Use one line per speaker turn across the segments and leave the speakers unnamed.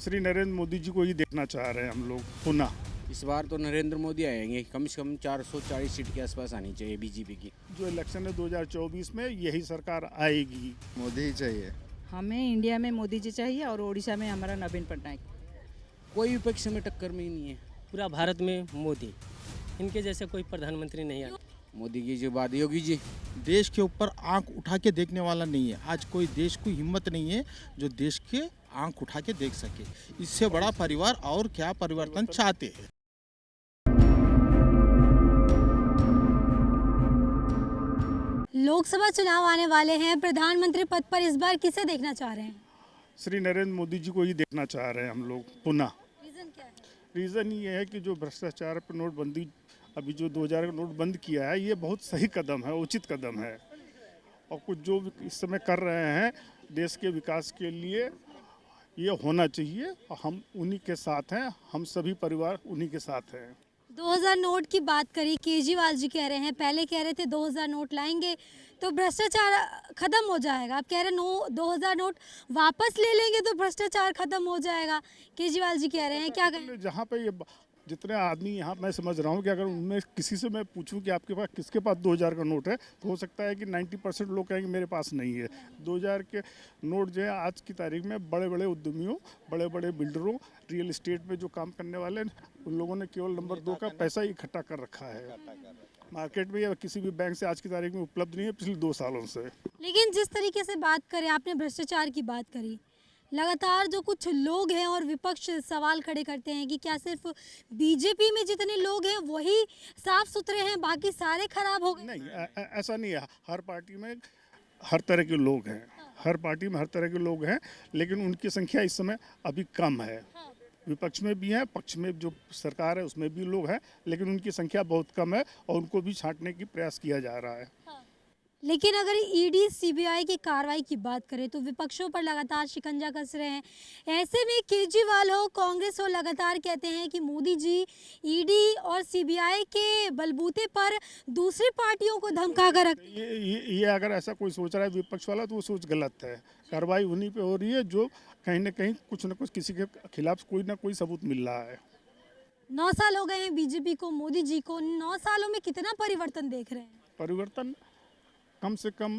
श्री नरेंद्र मोदी जी को ही देखना चाह रहे हैं हम लोग पुनः।
इस बार तो नरेंद्र मोदी आएंगे, कम से कम 440 सीट के आसपास आनी चाहिए बीजेपी की।
जो इलेक्शन है 2024 में यही सरकार आएगी।
मोदी ही चाहिए।
हमें इंडिया में मोदी जी चाहिए और उड़ीसा में हमारा नवीन पटनायक।
कोई विपक्ष में टक्कर में ही नहीं है।
पूरा भारत में मोदी, इनके जैसे कोई प्रधानमंत्री नहीं है।
मोदी की जो बात, योगी जी
देश के ऊपर आंख उठा के देखने वाला नहीं है। आज कोई देश को हिम्मत नहीं है जो देश के आंख उठा के देख सके। इससे बड़ा परिवार और क्या परिवर्तन चाहते हैं।
लोकसभा चुनाव आने वाले हैं, प्रधानमंत्री पद पर इस बार किसे देखना चाह रहे हैं?
श्री नरेंद्र मोदी जी को ही देखना चाह रहे हैं हम लोग पुनः।
रीजन क्या है?
रीज़न ये है कि जो भ्रष्टाचार पर नोटबंदी, अभी जो 2000 का नोट बंद किया है, ये बहुत सही कदम है, उचित कदम है। और कुछ जो इस समय कर रहे हैं देश के विकास के लिए, ये होना चाहिए। और हम उन्हीं के साथ हैं, हम सभी परिवार उन्हीं के साथ हैं।
2000 नोट की बात करी, केजरीवाल जी कह रहे हैं, पहले कह रहे थे 2000 नोट लाएंगे तो भ्रष्टाचार खत्म हो जाएगा। अब कह रहे 2000 नोट वापस ले लेंगे तो भ्रष्टाचार खत्म हो जाएगा। केजरीवाल जी कह रहे हैं, क्या कहें?
जहाँ पे ये जितने आदमी यहाँ, मैं समझ रहा हूँ कि अगर उनमें किसी से मैं पूछूं कि आपके पास, किसके पास 2000 का नोट है, तो हो सकता है कि 90% लोग कहेंगे मेरे पास नहीं है। 2000 के नोट जो है आज की तारीख में बड़े बड़े उद्यमियों, बड़े बड़े बिल्डरों, रियल इस्टेट में जो काम करने वाले, उन लोगों ने केवल नंबर 2 का पैसा इकट्ठा कर रखा है। मार्केट में या किसी भी बैंक से आज की तारीख में उपलब्ध नहीं है पिछले 2 सालों से।
लेकिन जिस तरीके से बात करें, आपने भ्रष्टाचार की बात करी, लगातार जो कुछ लोग हैं और विपक्ष सवाल खड़े करते हैं कि क्या सिर्फ बीजेपी में जितने लोग हैं वही साफ सुथरे हैं, बाकी सारे खराब हो गए?
नहीं, ऐसा नहीं है। हर पार्टी में हर तरह के लोग हैं, हर पार्टी में हर तरह के लोग हैं, लेकिन उनकी संख्या इस समय अभी कम है। विपक्ष में भी है, पक्ष में जो सरकार है उसमें भी लोग हैं, लेकिन उनकी संख्या बहुत कम है और उनको भी छांटने की प्रयास किया जा रहा है।
लेकिन अगर ईडी सीबीआई की कार्रवाई की बात करें तो विपक्षों पर लगातार शिकंजा कस रहे हैं। ऐसे में केजरीवाल हो, कांग्रेस हो, लगातार कहते हैं कि मोदी जी ईडी और सीबीआई के बलबूते पर दूसरी पार्टियों को धमका कर रख।
ये अगर ऐसा कोई सोच रहा है विपक्ष वाला, तो वो सोच गलत है। कार्रवाई उन्हीं पे हो रही है जो कहीं ना कहीं कुछ न कुछ किसी के खिलाफ कोई ना कोई सबूत मिल रहा है।
9 साल हो गए हैं बीजेपी को, मोदी जी को। 9 सालों में कितना परिवर्तन देख रहे हैं?
परिवर्तन कम से कम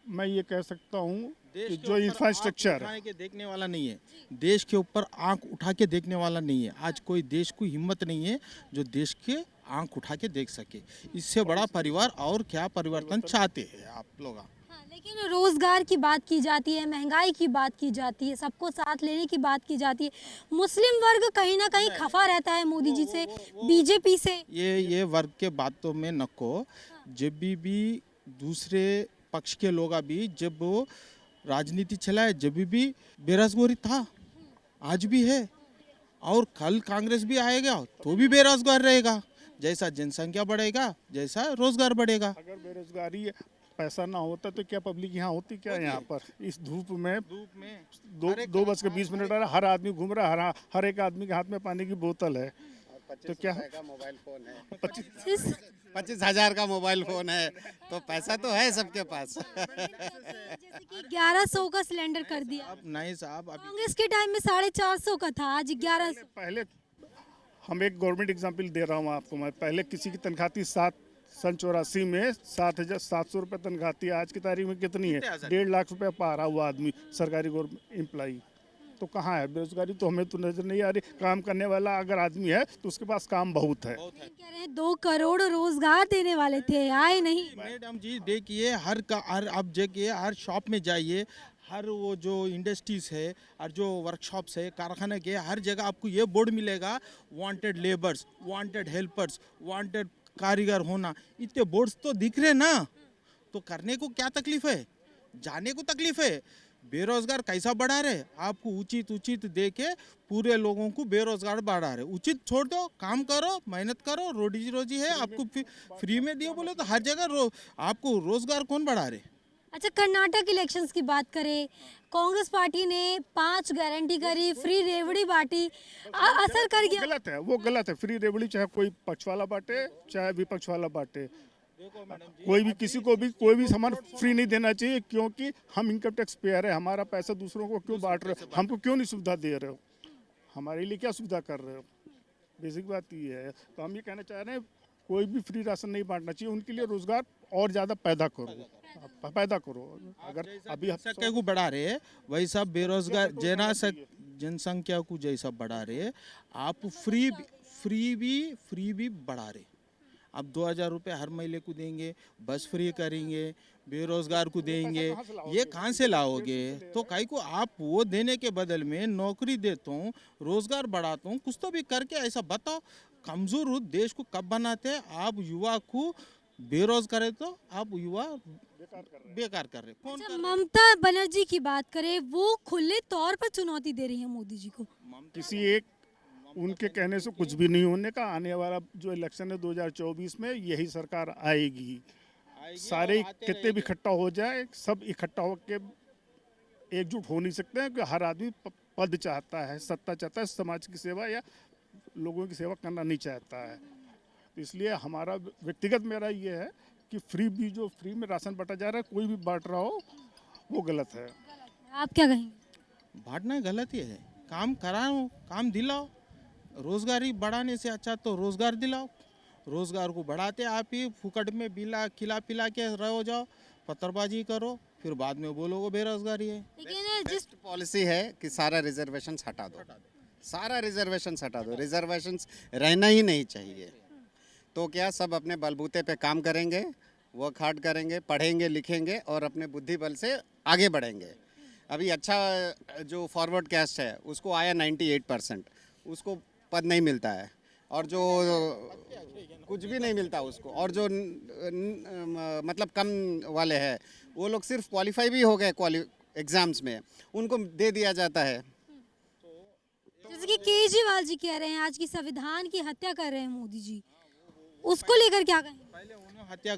मैं ये कह सकता हूँ कि
देश के
जो
ऊपर
इंफ्रास्ट्रक्चर
आंख उठा के देखने वाला नहीं है। देश के ऊपर आंख उठा के देखने वाला नहीं है। आज कोई देश को हिम्मत नहीं है जो देश के आंख उठा के देख सके। इससे बड़ा परिवार और क्या परिवर्तन चाहते हैं आप लोग?
हाँ, लेकिन रोजगार की बात की जाती है, महंगाई की बात की जाती है, सबको साथ लेने की बात की जाती है। मुस्लिम वर्ग कहीं ना कहीं खफा रहता है मोदी जी से, बीजेपी से।
ये वर्ग के बातों में नको। जब भी दूसरे पक्ष के लोग अभी जब वो राजनीति चलाए, जब भी बेरोजगारी था, आज भी है, और कल कांग्रेस भी आएगा तो भी बेरोजगार रहेगा। जैसा जनसंख्या बढ़ेगा जैसा रोजगार बढ़ेगा।
अगर बेरोजगारी पैसा ना होता तो क्या पब्लिक यहाँ होती क्या? यहाँ पर इस धूप में 2:20 हर आदमी घूम रहा है, हर एक आदमी के हाथ में पानी की बोतल है, तो क्या
मोबाइल फोन है,
25,000 का मोबाइल फोन है, तो पैसा तो है सबके पास।
जैसे कि 1100 का सिलेंडर कर दिया।
अब नहीं साहब, अभी
कांग्रेस के टाइम में 450 का था, आज 1100।
पहले हम एक गवर्नमेंट एग्जाम्पल दे रहा हूँ आपको मैं। पहले किसी की तनख्वाह थी सन 84 में 7,700 रुपये तनख्वाह थी। आज की तारीख में कितनी है? 1.5 लाख रुपये पा रहा हुआ आदमी, सरकारी गवर्नमेंट एम्प्लॉई। तो कहाँ है बेरोजगारी? तो हमें तो नजर नहीं आ रही। काम करने वाला अगर आदमी है तो उसके पास काम बहुत है।
कह रहे हैं 2 करोड़ रोजगार देने वाले थे, आए नहीं।
मैडम जी देखिए, हर आप देखिए, हर शॉप में जाइए, हर वो जो इंडस्ट्रीज है और जो वर्कशॉप्स है, कारखाने के, हर जगह आपको ये बोर्ड मिलेगा, wanted labours, wanted helpers, wanted कारीगर होना। इतने बोर्ड्स तो दिख रहे ना, तो करने को क्या तकलीफ है? जाने को तकलीफ है। बेरोजगार कैसा बढ़ा रहे? आपको उचित दे के पूरे लोगों को बेरोजगार बढ़ा रहे। उचित छोड़ दो, काम करो, मेहनत करो, रोजी है। आपको फ्री में दिए बोले तो हर जगह आपको रोजगार कौन बढ़ा रहे?
अच्छा, कर्नाटक इलेक्शंस की बात करें, कांग्रेस पार्टी ने 5 गारंटी करी, फ्री रेवड़ी बांटी, असर कर गया?
गलत है, वो गलत है। फ्री रेवड़ी चाहे कोई पक्ष वाला बांटे चाहे विपक्ष वाला बांटे, कोई भी किसी को भी कोई भी सामान फ्री नहीं देना चाहिए, क्योंकि हम इनकम टैक्स पेयर है। हमारा पैसा दूसरों को क्यों बांट रहे हो? हमको क्यों नहीं सुविधा दे रहे हो? हमारे लिए क्या सुविधा कर रहे हो? बेसिक बात ये है। तो हम ये कहना चाह रहे हैं कोई भी फ्री राशन नहीं बांटना चाहिए, उनके लिए रोजगार और ज़्यादा पैदा करो। अगर अभी
जनसंख्या को बढ़ा रहे हैं वही सब बेरोजगार जनसंख्या को जैसा बढ़ा रहे आप फ्री भी बढ़ा रहे। अब 2000 रुपये हर महीने को देंगे, बस फ्री करेंगे, बेरोजगार को देंगे, ये कहाँ से लाओगे? तो काई को आप वो देने के बदल में नौकरी देता हूँ, रोजगार बढ़ाता हूँ, कुछ तो भी करके ऐसा बताओ। कमजोर देश को कब बनाते हैं? आप युवा को बेरोजगार है तो आप युवा बेकार कर रहे। कौन
अच्छा, ममता बनर्जी की बात करें, वो खुले तौर पर चुनौती दे रही है मोदी जी को।
किसी एक उनके कहने से कुछ भी नहीं होने का। आने वाला जो इलेक्शन है 2024 में यही सरकार आएगी। सारे कितने भी इकट्ठा हो जाए, सब इकट्ठा होके एकजुट हो नहीं सकते हैं, कि हर आदमी पद चाहता है, सत्ता चाहता है, समाज की सेवा या लोगों की सेवा करना नहीं चाहता है। तो इसलिए हमारा व्यक्तिगत मेरा ये है कि फ्री में राशन बांटा जा रहा है, कोई भी बांट रहा हो वो गलत है।
आप क्या कहेंगे?
बांटना गलत ही है। काम कराओ, काम दिलाओ। रोजगारी बढ़ाने से अच्छा तो रोजगार दिलाओ। रोजगार को बढ़ाते आप ही फुकट में खिला पिला के रहो जाओ, पत्थरबाजी करो, फिर बाद में बोलोगे बेरोजगारी है।
लेकिन जिस
बेस्ट पॉलिसी है कि सारा रिजर्वेशन हटा दो, सारा रिजर्वेशन हटा दो। रिजर्वेशन रहना ही नहीं चाहिए। तो क्या सब अपने बलबूते पे काम करेंगे, वर्क हार्ड करेंगे, पढ़ेंगे लिखेंगे और अपने बुद्धि बल से आगे बढ़ेंगे। अभी अच्छा जो फॉरवर्ड कास्ट है उसको आया 98%, उसको पद नहीं मिलता है, और जो कुछ भी नहीं मिलता उसको, और जो मतलब कम वाले हैं वो लोग सिर्फ क्वालिफाई भी हो गए एग्जाम्स में, उनको दे दिया जाता है।
जैसे कि केजरीवाल जी कह रहे हैं आज की संविधान की हत्या कर रहे हैं मोदी जी, उसको लेकर क्या कहेंगे?
पहले उन्होंने हत्या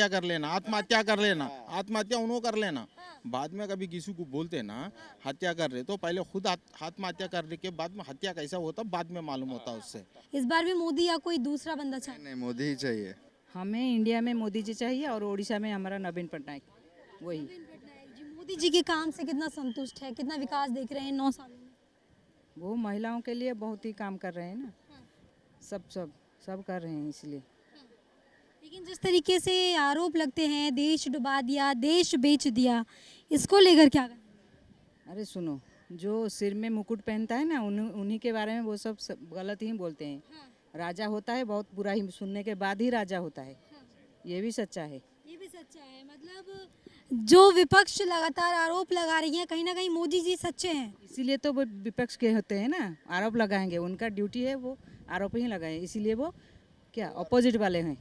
कर लेना, आत्महत्या कर लेना, आत्महत्या उन्होंने कर लेना। बाद में कभी किसी को बोलते ना हत्या कर रहे, तो पहले खुद आत्महत्या करने के बाद में हत्या कैसा होता बाद में मालूम होता उससे।
इस बार भी मोदी या कोई दूसरा बंदा चाहिए?
नहीं, मोदी ही चाहिए।
हमें इंडिया में मोदी जी चाहिए और उड़ीसा में हमारा नवीन पटनायक, वही।
जी, मोदी जी के काम से कितना संतुष्ट है, कितना विकास देख रहे हैं 9 सालों में?
वो महिलाओं के लिए बहुत ही काम कर रहे हैं ना, सब कर रहे हैं इसलिए।
लेकिन जिस तरीके से आरोप लगते हैं देश डुबा दिया, देश बेच दिया, इसको लेकर क्या कहेंगे?
अरे सुनो, जो सिर में मुकुट पहनता है ना उन्हीं के बारे में वो सब गलत ही बोलते हैं। राजा होता है बहुत बुरा ही सुनने के बाद ही राजा होता है, ये भी सच्चा है।
ये भी सच्चा है। मतलब जो विपक्ष लगातार आरोप लगा रही है, कहीं ना कहीं मोदी जी सच्चे हैं।
इसीलिए तो वो विपक्ष के होते हैं ना, आरोप लगाएंगे, उनका ड्यूटी है वो आरोप ही लगाए, इसीलिए वो क्या अपोजिट वाले हैं।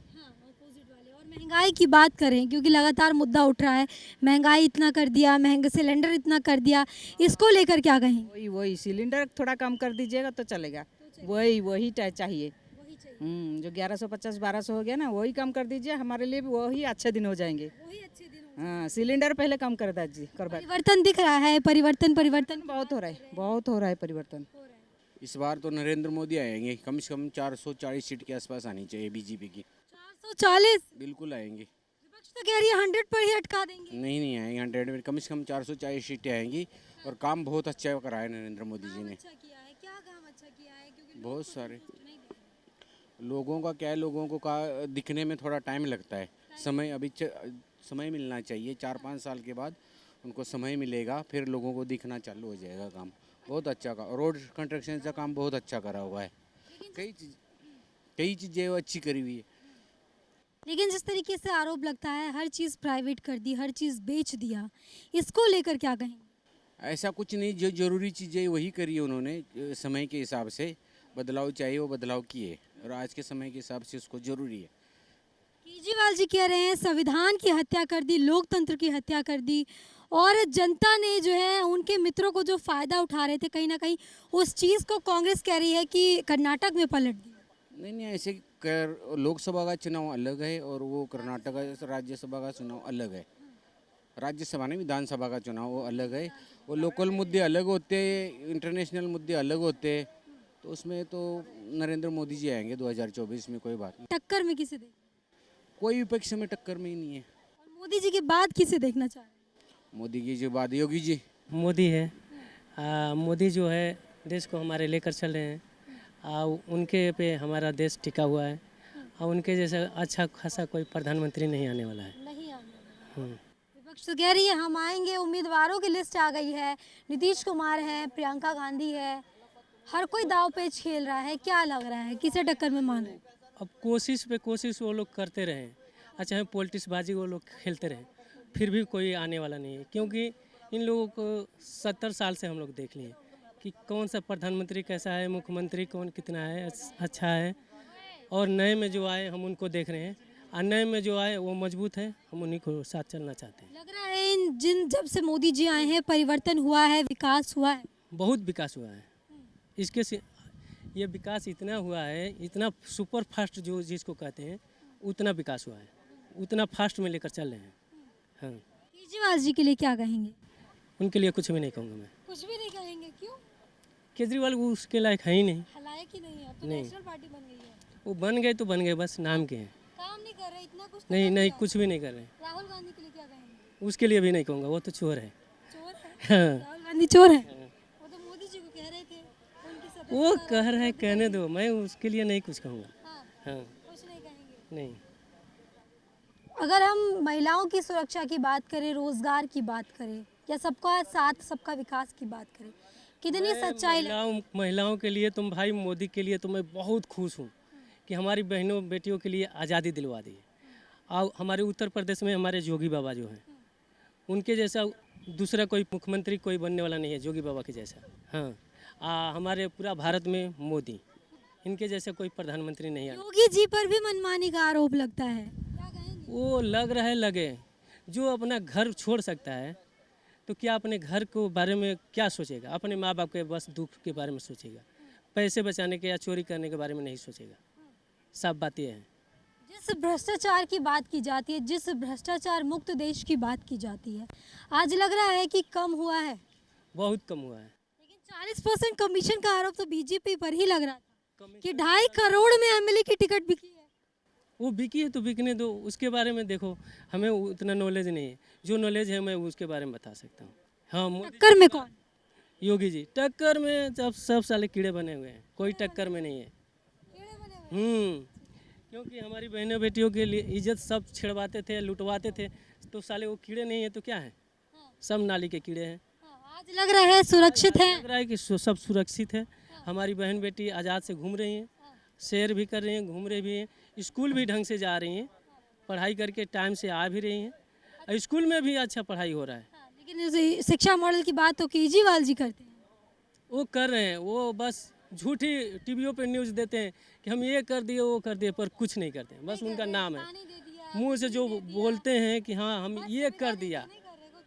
और महंगाई की बात करें, क्योंकि लगातार मुद्दा उठ रहा है, महंगाई इतना कर दिया, महंगा सिलेंडर इतना कर दिया, इसको लेकर क्या कहेंगे?
वही सिलेंडर थोड़ा कम कर दीजिएगा तो चलेगा, वही चाहिए। जो 1150-1200 हो गया ना, वही कम कर दीजिए, हमारे लिए भी वही अच्छे दिन हो जाएंगे। हाँ, सिलेंडर पहले कम कर दीजिए।
परिवर्तन दिख रहा है, परिवर्तन
बहुत हो रहा है परिवर्तन।
इस बार तो नरेंद्र मोदी आएंगे, कम से कम 440 सीट के आसपास आनी चाहिए बीजेपी की।
440?
बिल्कुल आएंगे।
विपक्ष तो कह रही है 100 पर ही अटका देंगे।
नहीं आएंगे 100 में, कम से कम 440 सीटें आएंगी। और काम बहुत अच्छा करा है नरेंद्र मोदी जी ने।
अच्छा किया है, क्या काम अच्छा किया है? क्योंकि
बहुत सारे लोगों का क्या है, लोगों को का दिखने में थोड़ा टाइम लगता है। समय मिलना चाहिए, 4-5 साल के बाद उनको समय मिलेगा, फिर लोगों को दिखना चालू हो जाएगा काम। बहुत अच्छा का रोड कंस्ट्रक्शन का काम बहुत अच्छा करा हुआ है। कई चीज़ें वो अच्छी करी हुई है।
लेकिन जिस तरीके से आरोप लगता है हर चीज़ प्राइवेट कर दी, हर चीज़ बेच दिया, इसको लेकर क्या कहेंगे?
ऐसा कुछ नहीं, जो जरूरी चीज़ें वही करी है उन्होंने। समय के हिसाब से बदलाव चाहिए, वो बदलाव किए, और आज के समय के हिसाब से उसको ज़रूरी है।
केजरीवाल जी कह रहे हैं संविधान की हत्या कर दी, लोकतंत्र की हत्या कर दी, और जनता ने जो है उनके मित्रों को जो फ़ायदा उठा रहे थे, कहीं ना कहीं उस चीज़ को कांग्रेस कह रही है कि कर्नाटक में पलट दी।
नहीं, ऐसे लोकसभा का चुनाव अलग है और वो कर्नाटक का राज्यसभा का चुनाव अलग है। राज्यसभा नहीं, विधानसभा का चुनाव वो अलग है। वो लोकल मुद्दे अलग होते हैं, इंटरनेशनल मुद्दे अलग होते हैं। तो उसमें तो नरेंद्र मोदी जी आएंगे 2024 में, कोई बात नहीं।
टक्कर में किसे देख?
कोई विपक्ष में टक्कर में ही नहीं है।
और मोदी जी के बाद किसे देखना चाह रहे हैं?
मोदी की जो बात, योगी जी।
मोदी है। मोदी जो है देश को हमारे लेकर चल रहे हैं और उनके पे हमारा देश टिका हुआ है और उनके जैसा अच्छा खासा कोई प्रधानमंत्री नहीं आने वाला है।
नहीं आने वाला।
हम्म।
विपक्ष तो कह रही है हम आएंगे, उम्मीदवारों की लिस्ट आ गई है, नीतीश कुमार है, प्रियंका गांधी है, हर कोई दाव पेच खेल रहा है। क्या लग रहा है किसे टक्कर में मानो?
अब कोशिश पे कोशिश वो लोग करते रहे, अच्छा है पॉलिटिक्स बाजी वो लोग खेलते रहे, फिर भी कोई आने वाला नहीं है। क्योंकि इन लोगों को 70 साल से हम लोग देख लिए कि कौन सा प्रधानमंत्री कैसा है, मुख्यमंत्री कौन कितना है, अच्छा है। और नए में जो आए हम उनको देख रहे हैं और नए में जो आए वो मजबूत है, हम उन्हीं को साथ चलना चाहते हैं।
लग रहा है जब से मोदी जी आए हैं परिवर्तन हुआ है, विकास हुआ है।
बहुत विकास हुआ है इसके से। ये विकास इतना हुआ है, इतना सुपर फास्ट जो जिसको कहते हैं उतना विकास हुआ है, उतना फास्ट में लेकर चल रहे हैं। हाँ,
केजरीवाल जी के लिए क्या कहेंगे?
उनके लिए कुछ भी नहीं कहूँगा मैं।
कुछ भी नहीं कहेंगे, क्यों?
केजरीवाल वो उसके लायक है ही नहीं।
लायक ही नहीं है, अब तो
नहीं।
नेशनल पार्टी बन गई है।
वो बन गए तो बन गए, बस नाम के हैं।
काम नहीं कर रहे, इतना कुछ तो
नहीं
कर
नहीं
दिया।
कुछ भी नहीं कर रहे हैं।
राहुल गांधी के लिए क्या कहेंगे?
उसके लिए भी नहीं कहूँगा, वो तो चोर है।
चोर है?
हाँ,
राहुल गांधी चोर है? वो तो मोदी जी को कह रहे थे उनकी सत्ता
वो
से
कह रहा है, कहने दो, मैं उसके लिए नहीं कुछ कहूँगा।
हाँ,
हाँ,
कुछ नहीं कहेंगे।
नहीं।
अगर हम महिलाओं की सुरक्षा की बात करें, रोजगार की बात करें या सबका साथ सबका विकास की बात करें, कितनी सच्चाई
महिलाओं के लिए तुम भाई मोदी के लिए तो मैं बहुत खुश हूँ कि हमारी बहनों बेटियों के लिए आज़ादी दिलवा दी। और हमारे उत्तर प्रदेश में हमारे जोगी बाबा जो हैं, उनके जैसा दूसरा कोई मुख्यमंत्री कोई बनने वाला नहीं है जोगी बाबा के जैसा। हाँ, हमारे पूरा भारत में मोदी, इनके जैसा कोई प्रधानमंत्री नहीं है।
योगी जी पर भी मनमानी का आरोप लगता है, क्या कहेंगे?
वो लग रहा है लगे, जो अपना घर छोड़ सकता है तो क्या अपने घर को बारे में क्या सोचेगा? अपने माँ बाप के बस दुख के बारे में सोचेगा, पैसे बचाने के या चोरी करने के बारे में नहीं सोचेगा। सब बात ये है।
जिस भ्रष्टाचार की बात की जाती है, जिस भ्रष्टाचार मुक्त देश की बात की जाती है, आज लग रहा है कि कम हुआ है।
बहुत कम हुआ है।
लेकिन 40% कमीशन का आरोप तो बीजेपी पर ही लग रहा था कि 2.5 करोड़ में एमएलए की टिकट बिकी है।
वो बिकी है तो बिकने दो, उसके बारे में देखो, हमें उतना नॉलेज नहीं है। जो नॉलेज है मैं उसके बारे में बता सकता हूँ। हाँ, मोदी
टक्कर में कौन?
योगी जी टक्कर में सब साले कीड़े बने हुए हैं, कोई टक्कर में नहीं है। क्योंकि हमारी बहनों बेटियों के लिए इज्जत सब छिड़वाते थे, लुटवाते थे, तो साले वो कीड़े नहीं है तो क्या है? सब नाली के कीड़े हैं।
आज लग रहा है सुरक्षित है।
लग रहा है कि सब सुरक्षित है। हमारी बहन बेटी आज़ाद से घूम रही हैं, सैर भी कर रही हैं, घूम रही भी हैं, स्कूल भी ढंग से जा रही हैं, पढ़ाई करके टाइम से आ भी रही हैं। स्कूल में भी अच्छा पढ़ाई हो रहा है।
लेकिन शिक्षा मॉडल की बात तो केजरीवाल जी करते हैं।
वो कर रहे हैं, वो बस झूठी टीवियों पे न्यूज़ देते हैं कि हम ये कर दिए वो कर दिए, पर कुछ नहीं करते हैं। बस उनका नाम है, मुंह से जो बोलते हैं कि हाँ हम ये कर दिया,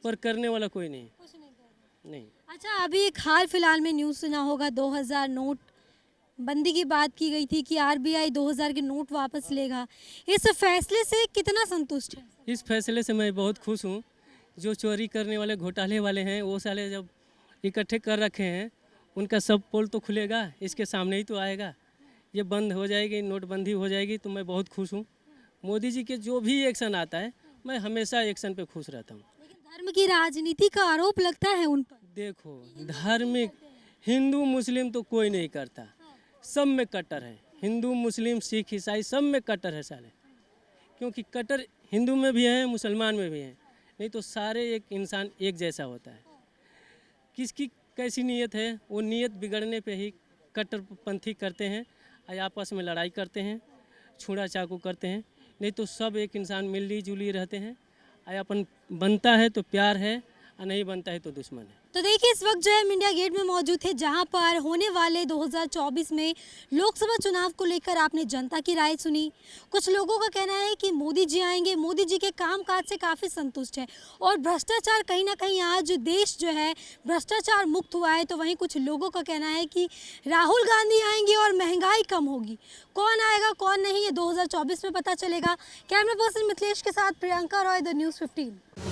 पर करने वाला कोई नहीं। नहीं।
अच्छा, अभी एक हाल फिलहाल में न्यूज़ सुना होगा, 2000 नोट बंदी की बात की गई थी कि आरबीआई 2000 के नोट वापस लेगा। इस फैसले से कितना संतुष्ट है?
इस फैसले से मैं बहुत खुश हूँ। जो चोरी करने वाले घोटाले वाले हैं वो साले जब इकट्ठे कर रखे हैं, उनका सब पोल तो खुलेगा, इसके सामने ही तो आएगा। ये बंद हो जाएगी, नोटबंदी हो जाएगी, तो मैं बहुत खुश हूँ। मोदी जी के जो भी एक्शन आता है, मैं हमेशा एक्शन पे खुश रहता हूँ।
लेकिन धर्म की राजनीति का आरोप लगता है उन पर।
देखो, धार्मिक हिंदू मुस्लिम तो कोई नहीं करता, सब में कट्टर है। हिंदू मुस्लिम सिख ईसाई सब में कट्टर है साले। क्योंकि कट्टर हिंदू में भी है, मुसलमान में भी है, नहीं तो सारे एक इंसान एक जैसा होता है। किसकी कैसी नीयत है, वो नीयत बिगड़ने पे ही कट्टरपंथी करते हैं, आपस में लड़ाई करते हैं, छुरा चाकू करते हैं। नहीं तो सब एक इंसान मिली जुली रहते हैं। अपन बनता है तो प्यार है, और नहीं बनता है तो दुश्मन है।
तो देखिए, इस वक्त जो है हम इंडिया गेट में मौजूद थे, जहां पर होने वाले 2024 में लोकसभा चुनाव को लेकर आपने जनता की राय सुनी। कुछ लोगों का कहना है कि मोदी जी आएंगे, मोदी जी के कामकाज से काफ़ी संतुष्ट है, और भ्रष्टाचार कहीं ना कहीं आज देश जो है भ्रष्टाचार मुक्त हुआ है। तो वहीं कुछ लोगों का कहना है कि राहुल गांधी आएंगे और महंगाई कम होगी। कौन आएगा कौन नहीं, ये 2024 में पता चलेगा। कैमरा पर्सन मिथिलेश के साथ प्रियंका रॉय, द न्यूज़ 15।